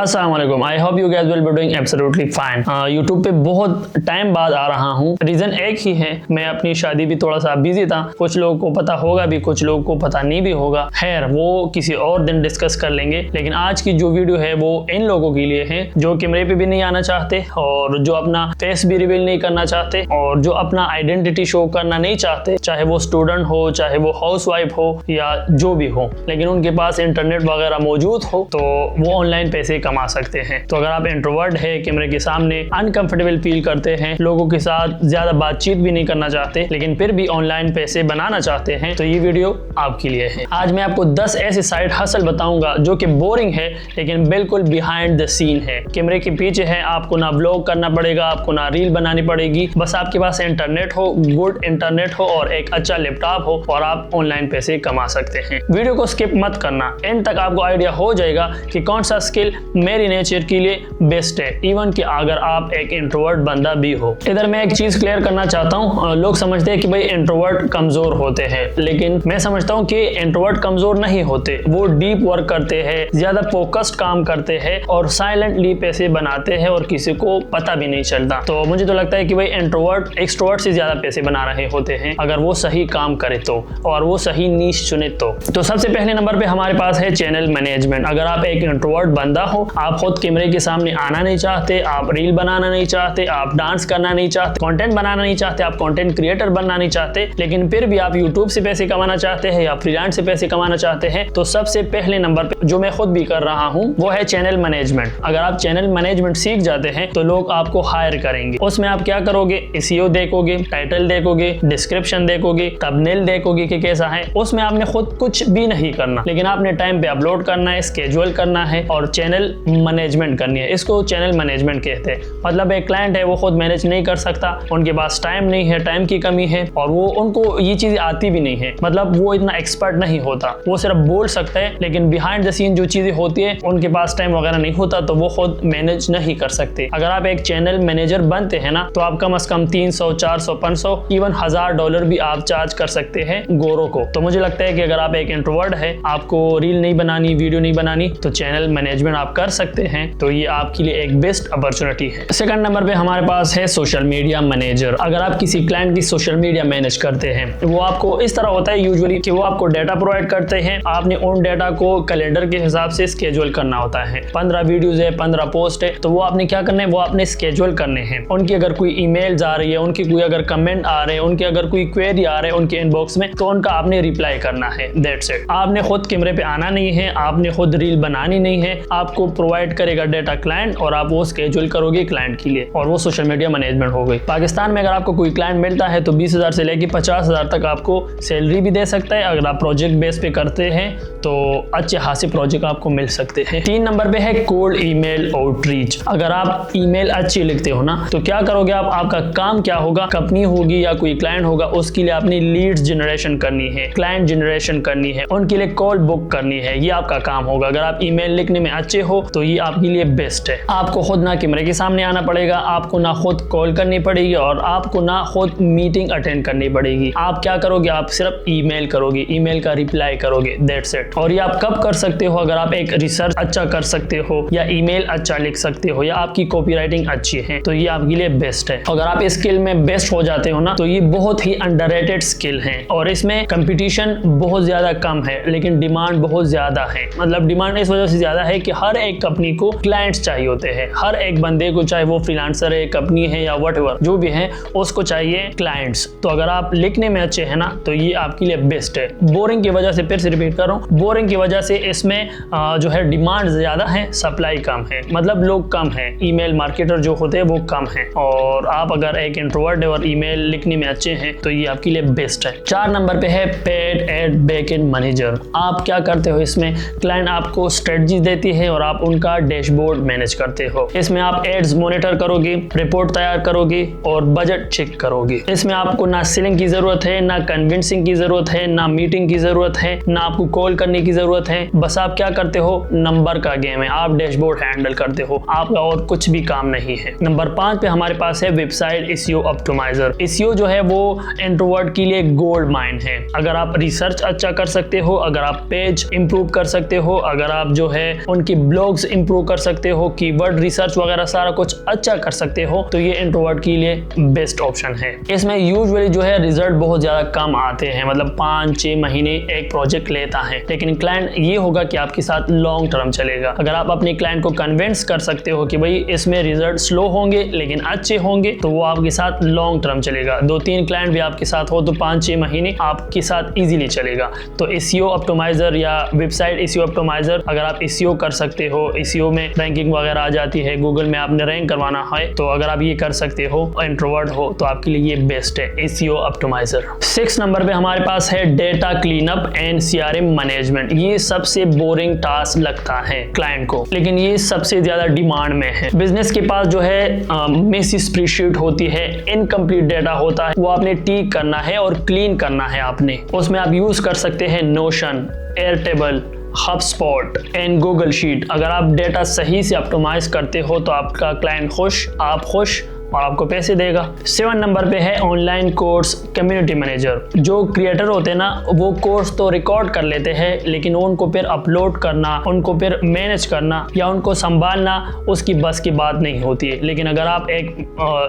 अस्सलाम वालेकुम, I hope you guys will be doing absolutely fine. YouTube पे बहुत टाइम बाद आ रहा हूँ। रीजन एक ही है, मैं अपनी शादी भी थोड़ा सा बिजी था। कुछ लोगों को पता होगा भी, कुछ लोगों को पता नहीं भी होगा। खैर वो किसी और दिन डिस्कस कर लेंगे। लेकिन आज की जो वीडियो है वो इन लोगों के लिए है जो कैमरे पे भी नहीं आना चाहते और जो अपना फेस भी रिवील नहीं करना चाहते और जो अपना आइडेंटिटी शो करना नहीं चाहते, चाहे वो स्टूडेंट हो, चाहे वो हाउसवाइफ हो या जो भी हो, लेकिन उनके पास इंटरनेट वगैरह मौजूद हो तो वो ऑनलाइन पैसे कमा सकते हैं। तो अगर आप इंट्रोवर्ट है, कैमरे के सामने अनकंफर्टेबल फील करते हैं, लोगों के साथ ज्यादा बातचीत भी नहीं करना चाहते, लेकिन फिर भी ऑनलाइन पैसे बनाना चाहते हैं, तो ये वीडियो आपके लिए है। आज मैं आपको 10 ऐसे साइड हसल बताऊंगा जो कि बोरिंग है लेकिन बिल्कुल बिहाइंड द सीन है। कैमरे के पीछे है, आपको ना ब्लॉग करना पड़ेगा, आपको ना रील बनानी पड़ेगी, बस आपके पास इंटरनेट हो, गुड इंटरनेट हो और एक अच्छा लैपटॉप हो और आप ऑनलाइन पैसे कमा सकते हैं। वीडियो को स्किप मत करना, एंड तक आपको आइडिया हो जाएगा कि कौन सा स्किल मेरी नेचर के लिए बेस्ट है, इवन कि अगर आप एक इंट्रोवर्ट बंदा भी हो। इधर मैं एक चीज क्लियर करना चाहता हूँ। लोग समझते हैं कि भाई इंट्रोवर्ट कमजोर होते हैं, लेकिन मैं समझता हूँ कि इंट्रोवर्ट कमजोर नहीं होते। वो डीप वर्क करते हैं, ज्यादा फोकस्ड काम करते हैं और साइलेंटली पैसे बनाते हैं और किसी को पता भी नहीं चलता। तो मुझे तो लगता है कि भाई इंट्रोवर्ट एक्सट्रोवर्ट से ज्यादा पैसे बना रहे होते हैं अगर वो सही काम करे तो, और वो सही नीश चुने तो सबसे पहले नंबर पे हमारे पास है चैनल मैनेजमेंट। अगर आप एक इंट्रोवर्ट बंदा हो, आप खुद कैमरे के सामने आना नहीं चाहते, आप रील बनाना नहीं चाहते, आप डांस करना नहीं चाहते, कंटेंट बनाना नहीं चाहते, आप कंटेंट क्रिएटर बनना नहीं चाहते, लेकिन फिर भी आप यूट्यूब से पैसे कमाना चाहते हैं या फ्रीलांस से पैसे कमाना चाहते हैं, तो सबसे पहले नंबर पे जो मैं खुद भी कर रहा हूं वो है चैनल मैनेजमेंट। अगर आप चैनल मैनेजमेंट सीख जाते हैं तो लोग आपको हायर करेंगे। उसमें आप क्या करोगे, एसईओ देखोगे, टाइटल देखोगे, डिस्क्रिप्शन देखोगे, थंबनेल देखोगे कि कैसा है। उसमें आपने खुद कुछ भी नहीं करना, लेकिन आपने टाइम पे अपलोड करना है, स्केड्यूल करना है और चैनल मैनेजमेंट करनी है। इसको चैनल मैनेजमेंट कहते हैं। मतलब एक क्लाइंट है, वो खुद मैनेज नहीं कर सकता, उनके पास टाइम नहीं है, टाइम की कमी है और वो उनको ये चीज आती भी नहीं है, मतलब वो इतना एक्सपर्ट नहीं होता, वो सिर्फ बोल सकता है, लेकिन बिहाइंड द सीन जो चीजें होती है उनके पास टाइम वगैरह नहीं होता, तो वो खुद मैनेज नहीं कर सकते। अगर आप एक चैनल मैनेजर बनते हैं ना, तो आप कम से कम 300, 400, 500, इवन $1000 भी आप चार्ज कर सकते हैं गोरों को। तो मुझे लगता है कि अगर आप एक इंट्रोवर्ट है, आपको रील नहीं बनानी, वीडियो नहीं बनानी, तो चैनल मैनेजमेंट आप कर सकते हैं, तो ये आपके लिए एक बेस्ट अपॉर्चुनिटी है। सेकंड नंबर पे हमारे पास है सोशल मीडिया मैनेजर। अगर आप किसी क्लाइंट की सोशल मीडिया मैनेज करते हैं, वो आपको इस तरह होता है यूजुअली कि वो आपको डेटा प्रोवाइड करते हैं, आपने उन डेटा को कैलेंडर के हिसाब से स्केड्यूल करना होता है। 15 वीडियोज है, 15 पोस्ट है, तो वो आपने क्या करना है, वो आपने स्केड्यूल करने हैं। उनकी अगर कोई ईमेल्स आ रही है, उनकी कोई अगर कमेंट आ रहे हैं, उनके अगर कोई क्वेरी आ रहे हैं उनके इनबॉक्स में, तो उनका आपने रिप्लाई करना है। That's it. आपने खुद कैमरे पे आना नहीं है, आपने खुद रील बनानी नहीं है, आपको प्रोवाइड करेगा डेटा क्लाइंट और आप वो स्केड्यूल करोगे क्लाइंट के लिए, और वो सोशल मीडिया मैनेजमेंट हो गई। पाकिस्तान में अगर आपको कोई क्लाइंट मिलता है तो 20,000 से लेकर 50,000 तक आपको सैलरी भी दे सकता है। अगर आप प्रोजेक्ट बेस पे करते हैं तो अच्छे खासे प्रोजेक्ट आपको मिल सकते हैं। 3 नंबर पे है कोल्ड ईमेल आउटरीच। अगर आप ईमेल अच्छी लिखते हो ना, तो क्या करोगे आप, आपका काम क्या होगा, कंपनी होगी या कोई क्लाइंट होगा, उसके लिए अपनी लीड्स जनरेशन करनी है, क्लाइंट जनरेशन करनी है, उनके लिए कॉल बुक करनी है, ये आपका काम होगा। अगर आप ईमेल लिखने में अच्छे हो तो ये आपके लिए बेस्ट है। आपको खुद ना कैमरे के सामने आना पड़ेगा, आपको ना खुद कॉल करनी पड़ेगी और आपको ना खुद मीटिंग अटेंड करनी पड़ेगी। आप क्या करोगे, आप सिर्फ ईमेल करोगे, ईमेल का रिप्लाई करोगे, दैट्स इट। और ये आप कब कर सकते हो, अगर आप एक रिसर्च अच्छा कर सकते हो या ईमेल अच्छा लिख सकते हो या आपकी कॉपीराइटिंग अच्छी है, तो ये आपके लिए बेस्ट है। अगर आप इस स्किल में बेस्ट हो जाते हो ना, तो ये बहुत ही अंडररेटेड स्किल है और इसमें कंपटीशन बहुत ज्यादा कम है, लेकिन डिमांड बहुत ज्यादा है। मतलब डिमांड इस वजह से ज्यादा है कि हर एक कंपनी को क्लाइंट्स चाहिए होते हैं, हर एक बंदे को, चाहे वो फ्रीलांसर है, कंपनी है या व्हाटएवर जो भी है, उसको चाहिए क्लाइंट्स। तो अगर आप लिखने में अच्छे हैं ना, तो ये आपके लिए बेस्ट है। बोरिंग की वजह से, फिर से रिपीट कर रहा हूँ, बोरिंग की वजह से इसमें जो है डिमांड ज्यादा है, सप्लाई कम है, मतलब लोग कम है, ईमेल मार्केटर जो होते हैं वो कम है। और आप अगर एक इंट्रोवर्ट और ईमेल लिखने में अच्छे हैं तो ये आपके लिए बेस्ट है। 4 नंबर पे है पेड एड बैकएंड मैनेजर। आप क्या करते हो इसमें, क्लाइंट आपको स्ट्रेटजी देती है और आप उनका डैशबोर्ड मैनेज करते हो। इसमें आप एड्स मॉनिटर करोगे, रिपोर्ट तैयार करोगे और बजट चेक करोगे। इसमें आपको ना सेलिंग की जरूरत है, ना कन्विंसिंग की जरूरत है, ना मीटिंग की जरूरत है, ना आपको कॉल करने की जरूरत है। बस आप क्या करते हो, नंबर का गेम है, आप डैशबोर्ड हैंडल करते हो, आपका और कुछ भी काम नहीं है। नंबर 5 पे हमारे पास है वेबसाइट एसईओ ऑप्टिमाइजर। एसईओ जो है वो इंट्रोवर्ट के लिए गोल्ड माइन है। अगर आप रिसर्च अच्छा कर सकते हो, अगर आप पेज इंप्रूव कर सकते हो, अगर आप जो है उनकी ब्लॉग कैटलॉग्स इंप्रूव कर सकते हो, कीवर्ड रिसर्च वगैरह सारा कुछ अच्छा कर सकते हो, तो ये इंट्रोवर्ट के लिए बेस्ट ऑप्शन है। इसमें यूजुअली जो है रिजल्ट बहुत ज्यादा कम आते हैं, मतलब 5-6 महीने एक प्रोजेक्ट लेता है, लेकिन क्लाइंट ये होगा कि आपके साथ लॉन्ग टर्म चलेगा। अगर आप अपने क्लाइंट को कन्विंस कर सकते हो कि भाई इसमें रिजल्ट स्लो होंगे लेकिन अच्छे होंगे, तो वो आपके साथ लॉन्ग टर्म चलेगा। 2-3 क्लाइंट भी आपके साथ हो तो 5-6 महीने आपके साथ इजीली चलेगा। तो एसईओ ऑप्टिमाइजर या वेबसाइट एसईओ ऑप्टिमाइजर, अगर आप एसईओ कर सकते हो, एसईओ में रैंकिंग वगैरह आ जाती है, गूगल में आपने रैंक करवाना है, तो अगर आप ये कर सकते हो, इंट्रोवर्ट हो, तो आपके लिए ये बेस्ट है एसईओ ऑप्टिमाइजर। 6 नंबर पे हमारे पास है data cleanup and CRM management. ये सबसे बोरिंग टास्क लगता है क्लाइंट को, लेकिन ये सबसे ज्यादा डिमांड में है। बिजनेस के पास जो है मेसी स्प्रेडशीट होती है, इनकम्प्लीट डेटा होता है, वो आपने टिक करना है और क्लीन करना है आपने। उसमें आप यूज कर सकते हैं notion, Airtable, HubSpot and Google sheet. अगर आप डेटा सही से ऑप्टिमाइज करते हो तो आपका क्लाइंट खुश, आप खुश और आपको पैसे देगा। 7 नंबर पे है ऑनलाइन कोर्स कम्युनिटी मैनेजर। जो क्रिएटर होते हैं ना, वो कोर्स तो रिकॉर्ड कर लेते हैं, लेकिन उनको फिर अपलोड करना, उनको फिर मैनेज करना या उनको संभालना उसकी बस की बात नहीं होती है। लेकिन अगर आप एक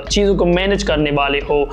चीज़ों को मैनेज करने वाले हो,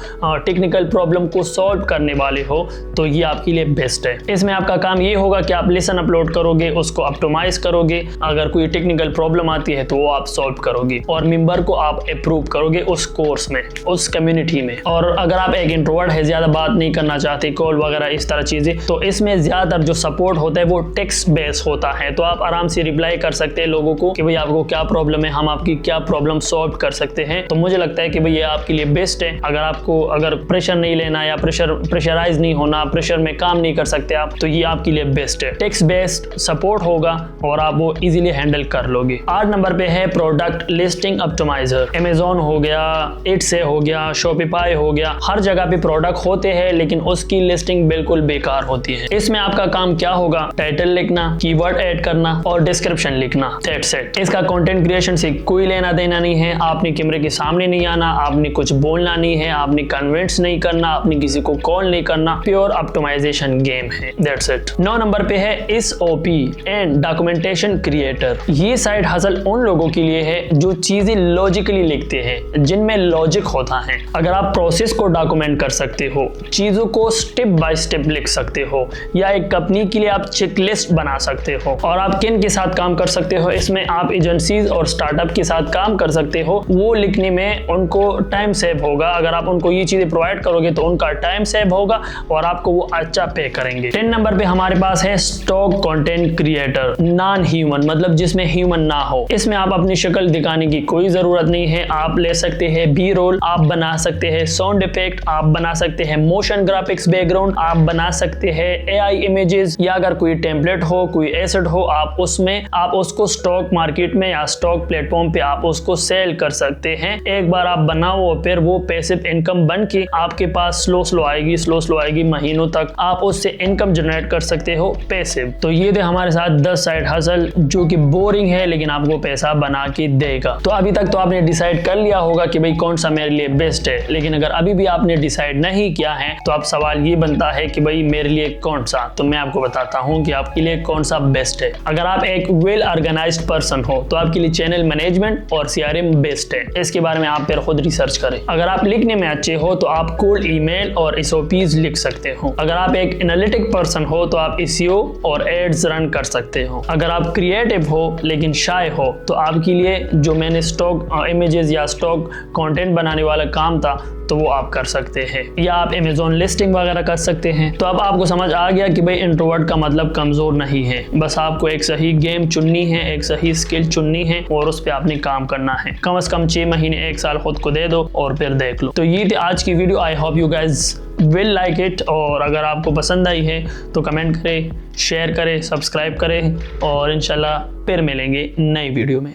टेक्निकल प्रॉब्लम को सॉल्व करने वाले हो, तो ये आपके लिए बेस्ट है। इसमें आपका काम ये होगा कि आप लेसन अपलोड करोगे, उसको ऑप्टिमाइज करोगे, अगर कोई टेक्निकल प्रॉब्लम आती है तो वो आप सॉल्व करोगे और मेंबर को आप अप्रूव करोगे उस कोर्स में, उस कम्युनिटी में। और अगर आप एक इंट्रोवर्ट है, ज्यादा बात नहीं करना चाहते, कॉल वगैरह इस तरह चीजें, तो इसमें ज्यादातर जो सपोर्ट होता है वो टेक्स्ट बेस होता है। तो आप आराम से रिप्लाई कर सकते हैं लोगों को कि भाई आपको क्या प्रॉब्लम है, हम आपकी क्या प्रॉब्लम सॉल्व कर सकते हैं। तो मुझे लगता है कि भाई ये आपके लिए बेस्ट है। अगर प्रेशर नहीं लेना या प्रेशराइज नहीं होना, प्रेशर में काम नहीं कर सकते आप, तो ये आपके लिए बेस्ट है। टेक्स्ट बेस्ड सपोर्ट होगा और आप वो इजीली हैंडल कर लोगे। 8 नंबर पे है प्रोडक्ट लिस्टिंग ऑप्टिमाइजर। अमेज़न हो गया, इट्से हो गया, शॉपिफाई हो गया, हर जगह पे प्रोडक्ट होते हैं लेकिन उसकी लिस्टिंग बिल्कुल बेकार होती है। इसमें आपका काम क्या होगा? टाइटल लिखना, कीवर्ड ऐड करना और डिस्क्रिप्शन लिखना, दैट्स इट। इसका कंटेंट क्रिएशन से कोई लेना देना नहीं है। आपने कैमरे के सामने नहीं आना, आपने कुछ बोलना नहीं है, आपने कन्विंस नहीं करना, आपने किसी को कॉल नहीं करना, प्योर ऑप्टिमाइजेशन गेम है, दैट्स इट। 9 नंबर पे है एसओपी एंड डॉक्यूमेंटेशन क्रिएटर। ये साइड हसल उन लोगों के लिए है जो चीजें लॉजिकली लिखते हैं, जिनमें लॉजिक होता है। अगर आप प्रोसेस को डॉक्यूमेंट कर सकते हो, चीजों को स्टेप बाय स्टेप लिख सकते हो, या एक कंपनी के लिए आप चेकलिस्ट बना सकते हो, और आप किन के साथ काम कर सकते हो, इसमें आप एजेंसीज और स्टार्टअप के साथ काम कर सकते हो। वो लिखने में उनको टाइम सेव होगा। अगर आप उनको ये चीजें प्रोवाइड करोगे तो उनका टाइम सेव होगा और आपको वो अच्छा पे करेंगे। 10 नंबर पे हमारे पास है stock content creator, non human, मतलब जिसमें ह्यूमन ना हो। इसमें आप अपनी शक्ल दिखाने की कोई जरूरत नहीं है। आप ले सकते हैं बी रोल, आप बना सकते हैं साउंड इफेक्ट, आप बना सकते हैं मोशन ग्राफिक्स बैकग्राउंड, आप बना सकते हैं एआई इमेजेस, या अगर कोई टेम्पलेट हो, कोई एसेट हो, आप उसको स्टॉक मार्केट में या स्टॉक प्लेटफॉर्म पे आप उसको सेल कर सकते हैं। एक बार आप बनाओ, फिर वो पैसिव इनकम बन के आपके पास स्लो आएगी महीनों तक। आप उससे इनकम जनरेट कर सकते हो पैसिव। तो ये थे हमारे साथ 10 साइड हसल जो कि बोरिंग है लेकिन आपको पैसा बना के देगा। तो अभी तक तो आपने डिसाइड कर लिया होगा कि भाई कौन सा मेरे लिए बेस्ट है, लेकिन अगर अभी भी आपने डिसाइड नहीं किया है तो अब सवाल ये बनता है कि भाई मेरे लिए कौन सा। तो मैं आपको बताता हूँ कि आपके लिए कौन सा बेस्ट है। अगर आप एक वेल ऑर्गेनाइज्ड पर्सन हो तो आपके लिए चैनल मैनेजमेंट और सीआरएम बेस्ट है। इसके बारे में आप फिर खुद रिसर्च करें। अगर आप लिखने में अच्छे हो तो आप कोल्ड ईमेल और एसओपीज लिख सकते हो। अगर आप एक एनालिटिक पर्सन हो तो आप एसईओ और एड्स रन कर सकते हो। अगर आप क्रिएटिव हो लेकिन शाय हो तो आपके लिए जो मैंने स्टॉक इमेजेस या स्टॉक कंटेंट बनाने वाला काम था तो वो आप कर सकते हैं, या आप अमेज़न लिस्टिंग वगैरह कर सकते हैं। तो अब आपको समझ आ गया कि भाई इंट्रोवर्ट का मतलब कमजोर नहीं है, बस आपको एक सही गेम चुननी है, एक सही स्किल चुननी है और उस पर आपने काम करना है। कम से कम 6 महीने 1 साल खुद को दे दो और फिर देख लो। तो ये थी आज की video. I hope you guys will like it, और अगर आपको पसंद आई है तो कमेंट करें, शेयर करें, सब्सक्राइब करें और इंशाल्लाह फिर मिलेंगे नई वीडियो में।